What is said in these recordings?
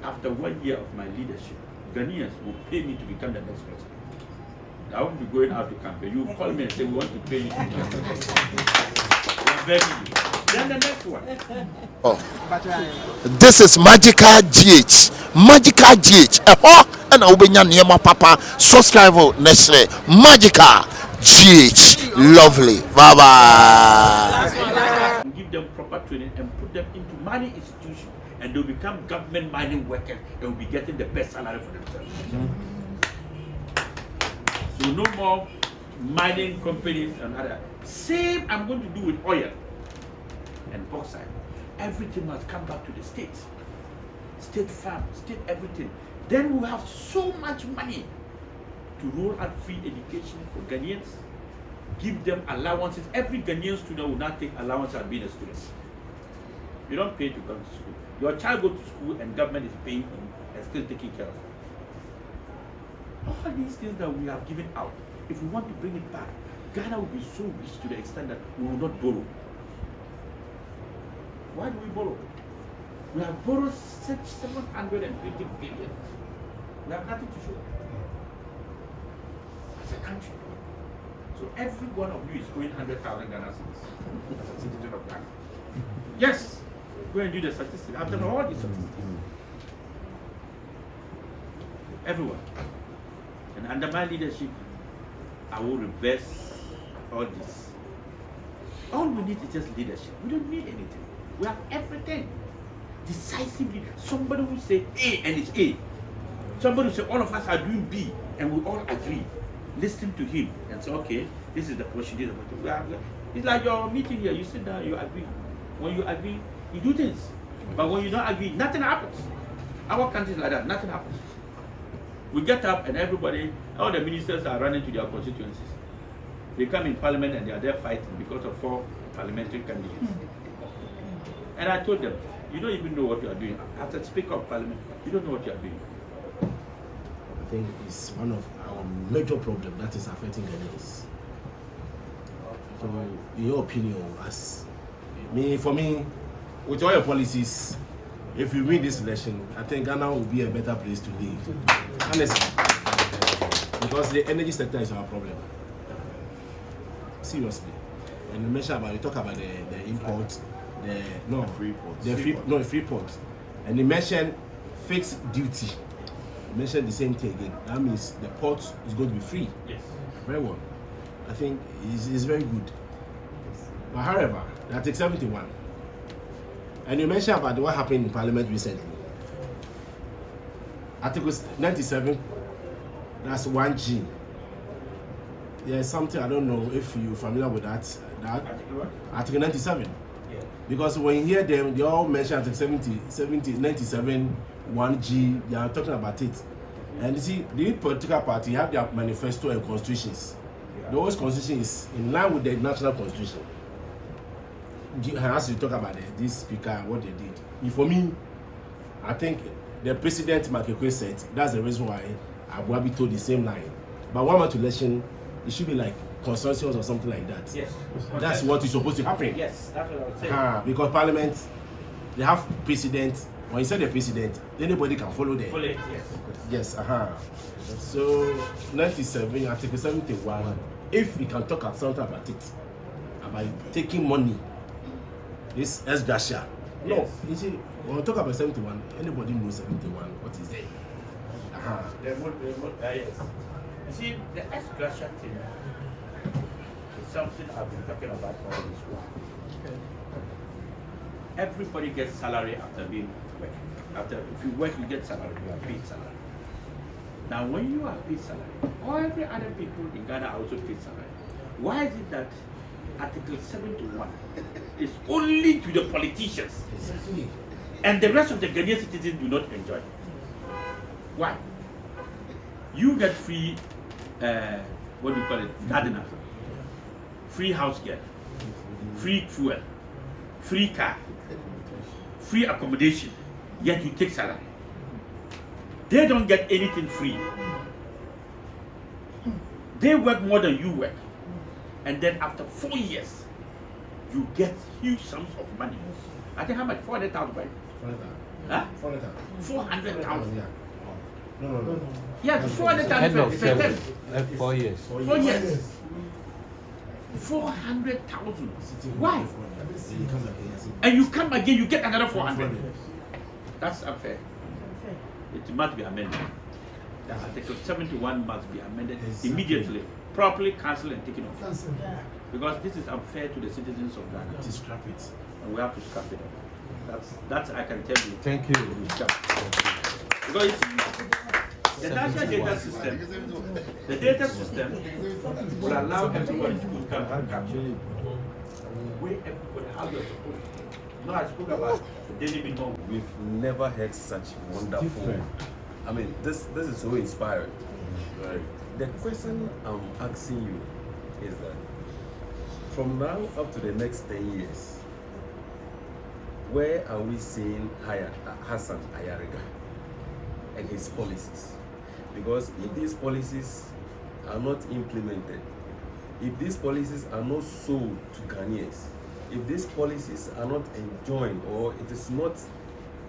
after 1 year of my leadership, Ghanaians will pay me to become the next president. I won't be going out to campaign. You call me and say, we want to pay you to become the next president. Then the next one. This is Magical GH. Magical GH. And I'll be near my papa. Subscribe next Magical GH. Lovely. Bye bye. Give them proper training and put them into mining institutions, and they'll become government mining workers and will be getting the best salary for themselves. So no more mining companies and other. Same I'm going to do with oil and bauxite. Everything must come back to the states. State farm, state everything. Then we'll have so much money to roll out free education for Ghanaians. Give them allowances. Every Ghanaian student will not take allowance as being a student. You don't pay to come to school. Your child goes to school and government is paying him and still taking care of him. All these things that we have given out, if we want to bring it back, Ghana will be so rich to the extent that we will not borrow. Why do we borrow? We have borrowed 720 billion. We have nothing to show as a country. So every one of you is owing 100,000 Ghana cedis as a citizen of Ghana. Yes, go and do the statistics. I've done all these statistics. Everyone. And under my leadership, I will reverse all this. All we need is just leadership. We don't need anything. We have everything. Decisively, somebody will say A and it's A. Somebody will say all of us are doing B and we all agree. Listen to him and say, okay, this is the portion, this is the portion. It's like your meeting here, you sit down, you agree. When you agree, you do things. But when you don't agree, nothing happens. Our country is like that, nothing happens. We get up and everybody, all the ministers are running to their constituencies. They come in parliament and they are there fighting because of 4 parliamentary candidates. And I told them, you don't even know what you are doing. As a Speaker of Parliament, you don't know what you are doing. I think it's one of our major problems that is affecting Ghanaians. So, in your opinion, for me, with all your policies, if you win this election, I think Ghana will be a better place to live. Honestly. Because the energy sector is our problem. Seriously. And you mentioned about, you talk about the import, free port. And you mentioned fixed duty. You mentioned the same thing again. That means the port is going to be free. Yes. Very well. I think it's very good. But however, that takes 71. And you mentioned about what happened in Parliament recently. Article 97, that's 1G. There's something, I don't know if you're familiar with that. Article 97. Yeah. Because when you hear them, they all mention Article 97, 1G, they are talking about it. And you see, the political party have their manifesto and constitutions. Yeah. The whole constitution is in line with the national constitution. As you talk about this speaker, what they did. For me, I think the president Makekwe said that's the reason why Abuabi told the same line. But 1 month election, it should be like consensus or something like that. Yes. That's what is supposed to happen. Yes, that's what I would say. Because Parliament, they have president. When you say the president, anybody can follow them. Follow it, yes. Yes. So 97, Article 71. If we can talk something about it, about taking money. This ex-gratia. No, yes. You see, when we talk about 71, anybody knows 71. What is that? Yes. You see, the ex-gratia thing is something I've been talking about all this while. Okay. Everybody gets salary after being working. If you work, you get salary. You are paid salary. Now, when you are paid salary, all every other people in Ghana are also paid salary. Why is it that Article 71 is only to the politicians, and the rest of the Ghanaian citizens do not enjoy it? Why? You get free, what do you call it, gardener, free house girl, free fuel, free car, free accommodation, yet you take salary. They don't get anything free. They work more than you work. And then after 4 years, you get huge sums of money. I think how much? 400,000, right? 400,000. Huh? 400,000. Yeah. No. Yes, 400,000. 4 years. 4 years. 400,000. Why? And you come again, you get another 400. That's unfair. It must be amended. The Article 71 must be amended immediately, properly cancelled and taken off. Because this is unfair to the citizens of Ghana. To scrap it. And we have to scrap it off. That's I can tell you. Thank you. Because it's, the national data system will allow everybody to come and capture it. Where everybody, how you're supposed to. No, I spoke about the daily minimum. We've never had such wonderful. I mean, this is so inspiring. Right. The question I'm asking you is that from now up to the next 10 years, where are we seeing Hassan Ayariga and his policies? Because if these policies are not implemented, if these policies are not sold to Ghanaians, if these policies are not enjoined or it is not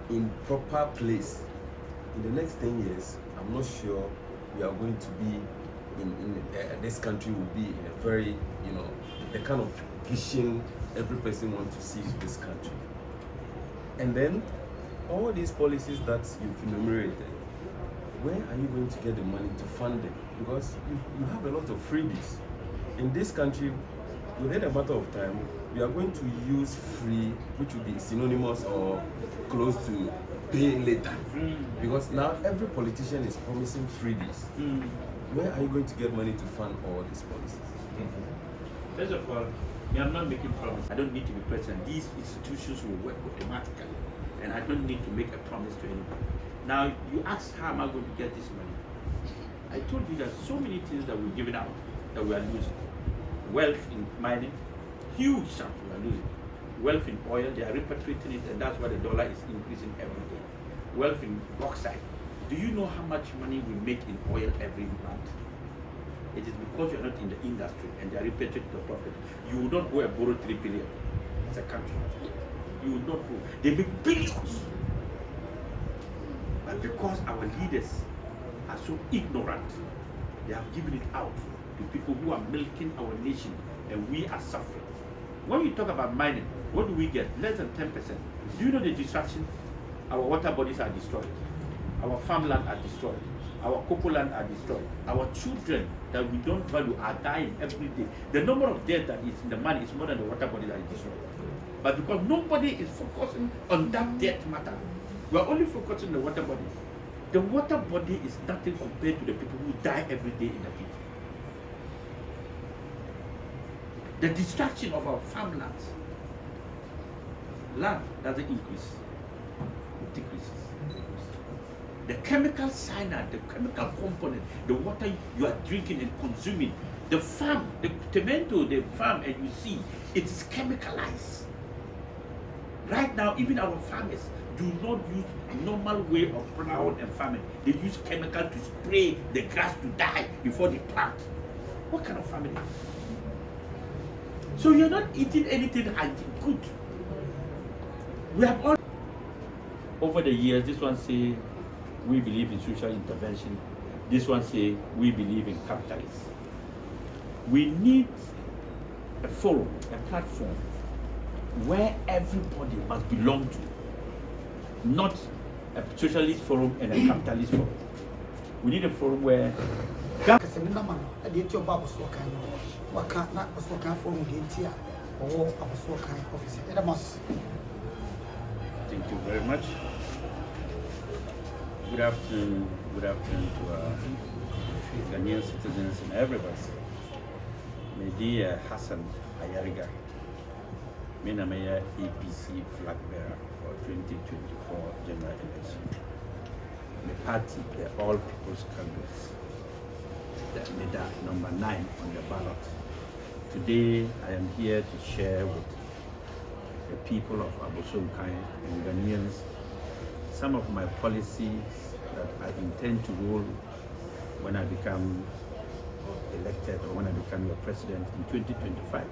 in proper place, in the next 10 years, I'm not sure we are going to be this country will be in a very, the kind of vision every person wants to see in this country. And then all these policies that you've enumerated, where are you going to get the money to fund them? Because you have a lot of freebies. In this country, within a matter of time, we are going to use free, which will be synonymous or close to pay later. Because now every politician is promising freebies. Where are you going to get money to fund all these policies? First of all, I'm not making promises. I don't need to be president. These institutions will work automatically, and I don't need to make a promise to anybody. Now, you ask how am I going to get this money? I told you there's so many things that we're giving out that we are losing. Wealth in mining, huge sums we are losing. Wealth in oil, they are repatriating it, and that's why the dollar is increasing every day. Wealth in bauxite. Do you know how much money we make in oil every month? It is because you're not in the industry and they are repatriating the profit. You will not go and borrow 3 billion as a country. You will not go. They make billions. But because our leaders are so ignorant, they have given it out to people who are milking our nation, and we are suffering. When we talk about mining, what do we get? Less than 10%. Do you know the destruction? Our water bodies are destroyed. Our farmland are destroyed. Our cocoa land are destroyed. Our children that we don't value are dying every day. The number of deaths that is in the money is more than the water body that is destroyed. But because nobody is focusing on that death matter, we are only focusing on the water body. The water body is nothing compared to the people who die every day in the pit. The destruction of our farmlands. Land doesn't increase, it decreases. The chemical cyanide, the chemical component, the water you are drinking and consuming, the farm, the tomato, the farm, and you see, it is chemicalized. Right now, even our farmers do not use a normal way of plowing and farming. They use chemical to spray the grass to die before they plant. What kind of farming is this? So you're not eating anything good. We have all over the years, this one say we believe in social intervention. This one say we believe in capitalism. We need a forum, a platform where everybody must belong to, not a socialist forum and a capitalist forum. We need a forum where Thank you very much. Good afternoon to Ghanaian citizens and everybody. My dear Hassan Ayariga, I'm a APC flag bearer for 2024 general election. The party, the All People's Congress, the leader number 9 on the ballot. Today, I am here to share with the people of Abossey Okai and Ghanaians some of my policies that I intend to roll when I become elected or when I become your president in 2025.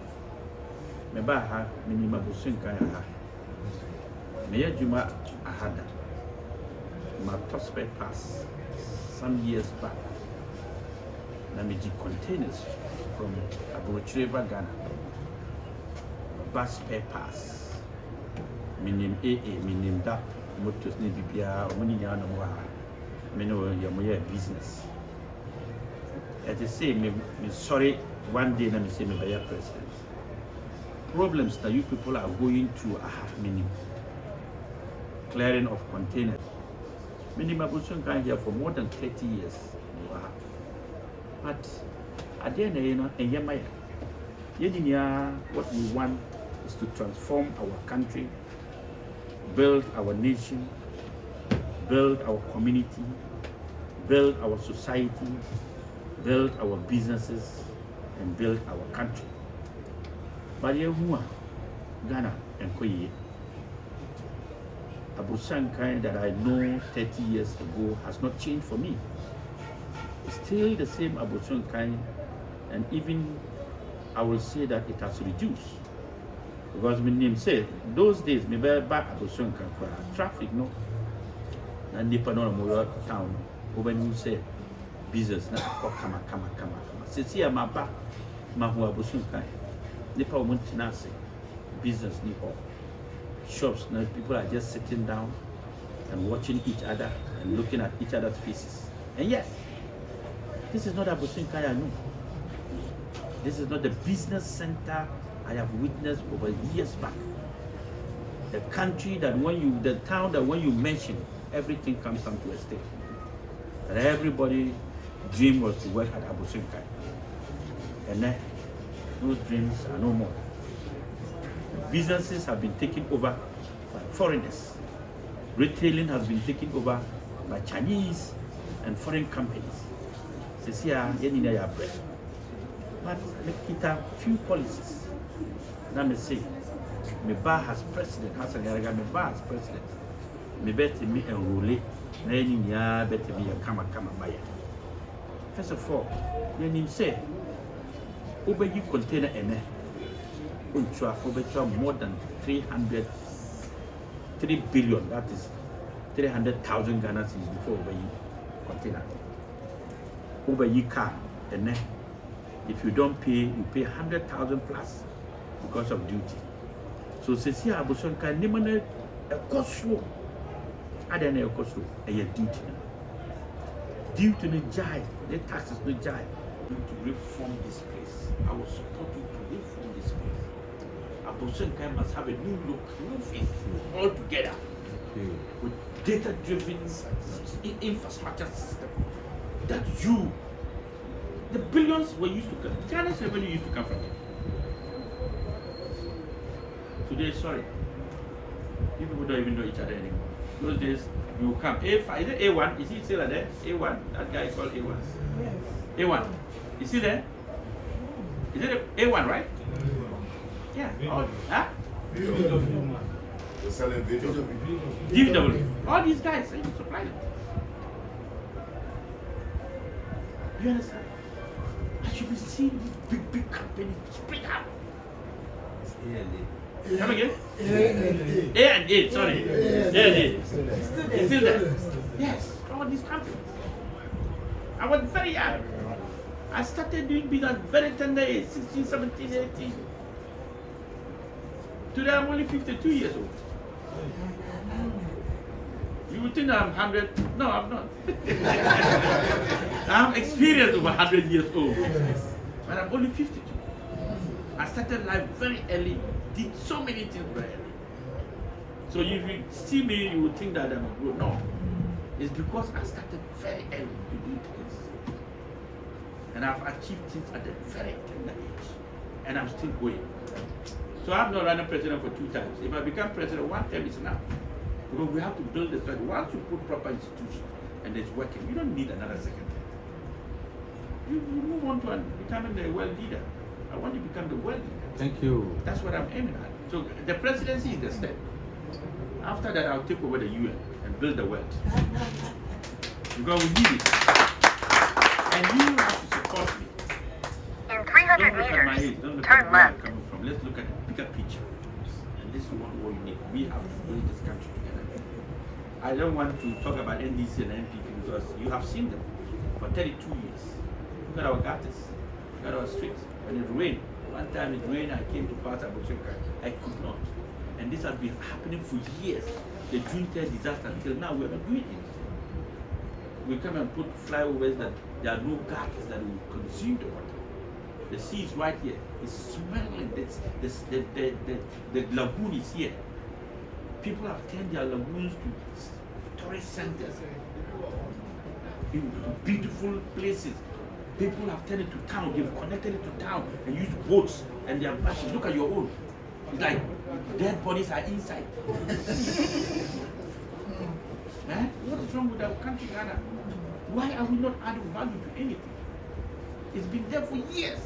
Mebaha minima Abossey Okai aha. Meya juma ahada. top spare pass some years back. Let me do containers from Abossey Okai, Ghana. Bus spare pass. Minim AA, minim that motors need to be a money on a business. At the same, me sorry, one day let me say me be a president. Problems that you people are going through are meaning. Clearing of containers. Minimum Abossey Okai here for more than 30 years. But at the end, what we want is to transform our country, build our nation, build our community, build our society, build our businesses, and build our country. But Ghana and Koye, Abossey Okai that I know 30 years ago has not changed for me. It's still the same Abossey Okai, and even I will say that it has reduced. Because my name said, those days, me back Abossey Okai, traffic no, and nipa no more town. When you say business, na kama. Since here my back, my Abossey Okai, nipa umuntinase business ni all. Shops now people are just sitting down and watching each other and looking at each other's faces. And yes, this is not Abossey Okai I know. This is not the business center I have witnessed over years back. The country that the town that when you mention, everything comes down to a state. And everybody dream was to work at Abossey Okai. And then those dreams are no more. The businesses have been taken over by foreigners. Retailing has been taken over by Chinese and foreign companies. But it a few policies. Now me say, me bar has president, Hassan Ayariga, me bar has president. Me bet me enroll, na any niya bet me a kama buyer. First of all, you say, over you container ene, over more than 3 billion, that is 300,000 Ghana cedis before over you container. Over you car ene. If you don't pay, you pay 100,000 plus because of duty. So since here Abossey Okai nimane a cost show, I don't know a cost show a duty. Duty no jai, the taxes no jai. To reform this place, I will support you to reform this place. Abossey Okai must have a new look, new face, all together with data-driven infrastructure system that you. The billions were used to come. Ghana's revenue used to come from it. Today, sorry. You people don't even know each other anymore. Those days, you come. A5, is it A1? Is he still there? A1? That guy is called A1. Yes. A1. Is he there? Is it A1, right? Yeah. Oh, huh? They're selling video. DW. All these guys, you supply them. You understand? I should be seeing these big companies spring up. Come again? A&A, sorry. A&A. It's still there. Yes, all these companies. I was very young. I started doing business very tender age, 16, 17, 18. Today I'm only 52 years old. You would think I'm 100. No, I'm not. I'm experienced over 100 years old. But I'm only 52. I started life very early, did so many things very early. So if you see me, you would think that I'm a grown. No. It's because I started very early to do things. And I've achieved things at a very tender age. And I'm still going. So I'm not running president for 2 times. If I become president, 1 term is enough. Because we have to build the strategy. Once you put proper institution and it's working, you don't need another second term. You move on to becoming the world leader. I want to become the world leader. Thank you. That's what I'm aiming at. So the presidency is the step. After that, I'll take over the UN and build the world. Because we need it. And you have to support me. In 300 meters, turn left. Let's look at the bigger picture. And this is what we need. We have to build this country together. I don't want to talk about NDC and NPP because you have seen them for 32 years. Look at our gutters, look at our streets. When it rained, one time it rained, I came to pass Abossey Okai. I could not. And this has been happening for years. The June 3rd disaster until now, we are not doing anything. We come and put flyovers that there are no gutters that will consume the water. The sea is right here. It's smelling. The lagoon is here. People have turned their lagoons to tourist centers, in beautiful places. People have turned it to town. They've connected it to town and used boats and they are bashing. Look at your own. It's like dead bodies are inside. What is wrong with our country, Ghana? Why are we not adding value to anything? It's been there for years.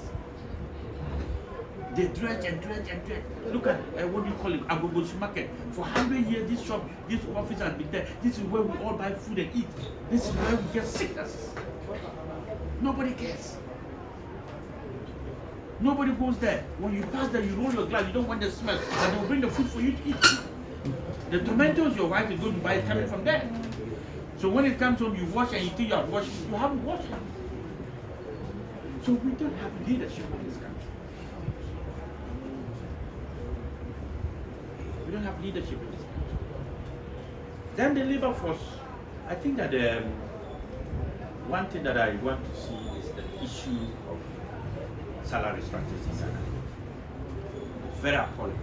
They dredge and dredge and dredge. Look at what do you call it? Abossey market. For 100 years, this shop, this office has been there. This is where we all buy food and eat. This is where we get sickness. Nobody cares. Nobody goes there. When you pass there, you roll your glass. You don't want the smell, and they'll bring the food for you to eat. The tomatoes your wife is going to buy is coming from there. So when it comes home, you wash and you think you have washed. You haven't washed it. So we don't have leadership in this country. We don't have leadership in this country. Then the labor force. I think that one thing that I want to see is the issue of salary structures in Ghana. It's very appalling.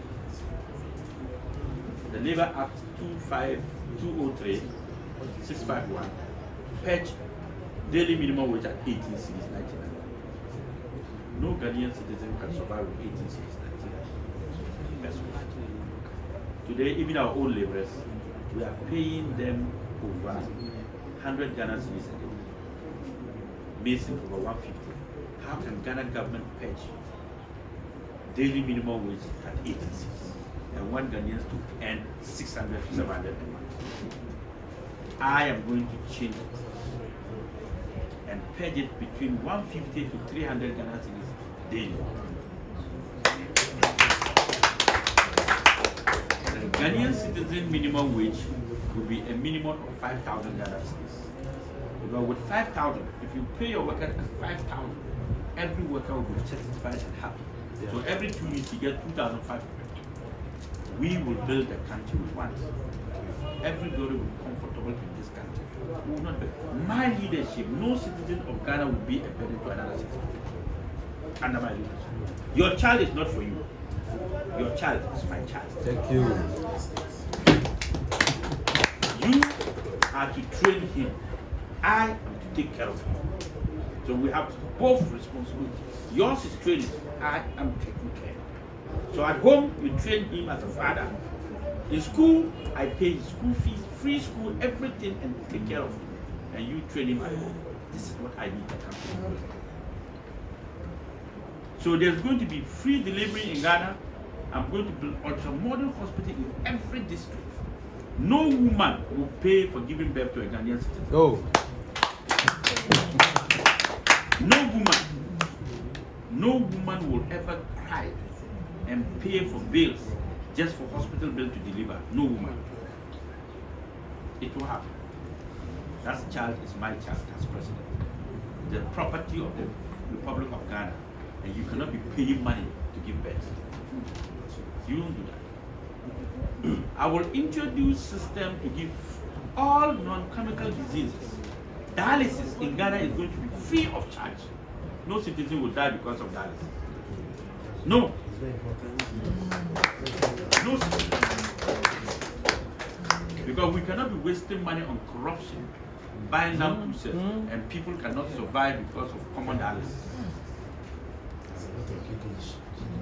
The Labor Act 203, 651, pledged daily minimum wage at 18 cities, 99. No Ghanaian citizen can survive with 18 cities, 99. Best way. Today, even our own laborers, we are paying them over 100 Ghana cedis a day. Mason over 150. How can Ghana government pledge daily minimum wage at 86 and want Ghanaians to earn 600 to 700 a month? I am going to change it and pledge it between 150 to 300 Ghana cedis daily. The Ghanaian citizen minimum wage will be a minimum of 5,000 Ghana cedis. Because with 5,000, if you pay your worker at 5,000, every worker will be satisfied and happy. Yeah. So every 2 weeks you get 2,500. We will build the country we want. Everybody will be comfortable in this country. We will not be. My leadership, no citizen of Ghana will be a burden to another citizen. Under my leadership. Your child is not for you. Your child is my child. Thank you. You are to train him. I am to take care of him. So we have both responsibilities. Yours is training. I am taking care. So at home, we train him as a father. In school, I pay his school fees, free school, everything, and take care of him. And you train him at home. This is what I need to come. So there's going to be free delivery in Ghana. I'm going to build ultra-modern hospital in every district. No woman will pay for giving birth to a Ghanaian citizen. Oh. No woman will ever cry and pay for bills just for hospital bill to deliver. No woman. It will happen. That child is my child as president. The property of the Republic of Ghana, and you cannot be paying money to give birth. You don't do that. I will introduce system to give all non-chemical diseases. Dialysis in Ghana is going to be free of charge. No citizen will die because of dialysis. No. No citizen. Because we cannot be wasting money on corruption, buying down cruises, and people cannot survive because of common dialysis.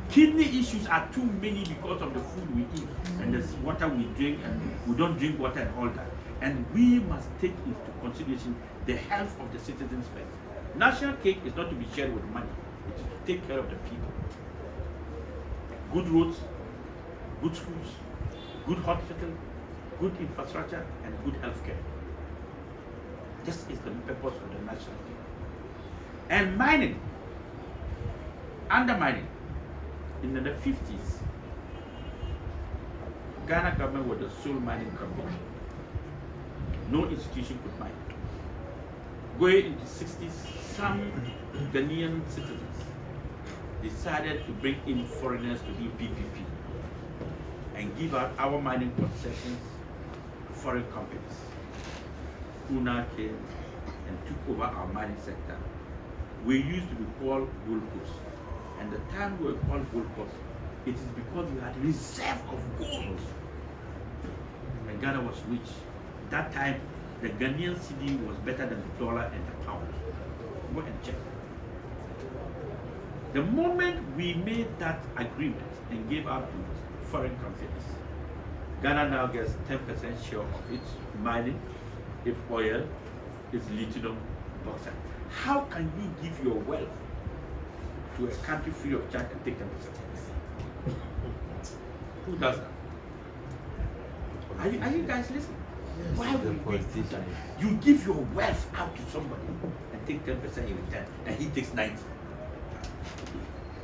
Kidney issues are too many because of the food we eat and the water we drink, and we don't drink water and all that. And we must take into consideration the health of the citizens first. National cake is not to be shared with money. It is to take care of the people. Good roads, good schools, good hospital, good infrastructure, and good health care. This is the purpose of the national cake. And mining, undermining. In the 50s, Ghana government was the sole mining company. No institution could mine. Going into the 60s, some Ghanaian citizens decided to bring in foreigners to do PPP and give out our mining concessions to foreign companies who now came and took over our mining sector. We used to be called Gold Coast, and the time we were called Gold Coast, it is because we had reserve of gold. And Ghana was rich. That time, the Ghanaian cedi was better than the dollar and the pound. Go and check. The moment we made that agreement and gave out to foreign companies, Ghana now gets 10% share of its mining, its oil, its lithium, bauxite. How can you give your wealth to a country free of charge and take 10%? Who does that? Are you guys listening? Why would we do that? You give your wealth out to somebody and take 10% in return, and he takes 90%.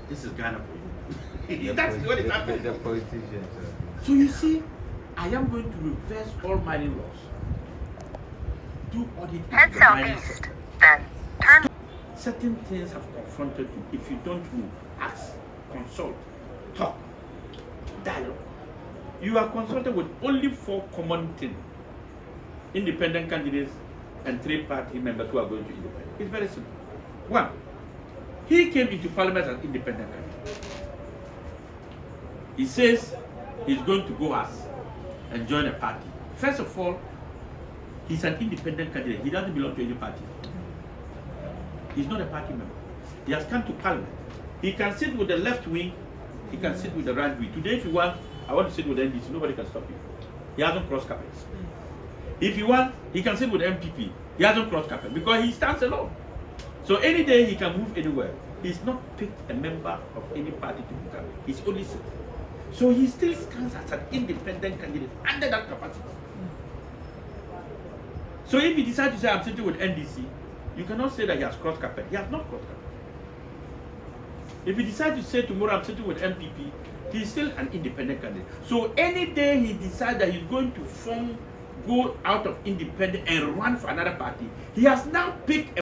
This is Ghana for you. That's what is happening. The politicians. So you see, I am going to reverse all mining laws. Do audit Head into the mining southeast, sector. then turn Certain things have confronted you. If you don't know, ask, consult, talk, dialogue. You are consulted with only 4 common things: independent candidates and 3 party members who are going to independent. It's very simple. 1, he came into parliament as independent candidate. He says he's going to go and join a party. First of all, he's an independent candidate. He doesn't belong to any party. He's not a party member. He has come to parliament. He can sit with the left wing, he can sit with the right wing. Today, if you want, I want to sit with NDC, nobody can stop him. He hasn't crossed carpets. If you want, he can sit with MPP. He hasn't crossed carpet because he stands alone. So any day he can move anywhere. He's not picked a member of any party to become. He's only sitting. So he still stands as an independent candidate under that capacity. So if he decides to say, I'm sitting with NDC, you cannot say that he has crossed carpet. He has not crossed carpet. If he decides to say tomorrow, I'm sitting with MPP, he's still an independent candidate. So any day he decides that he's going to go out of independent and run for another party, he has now picked a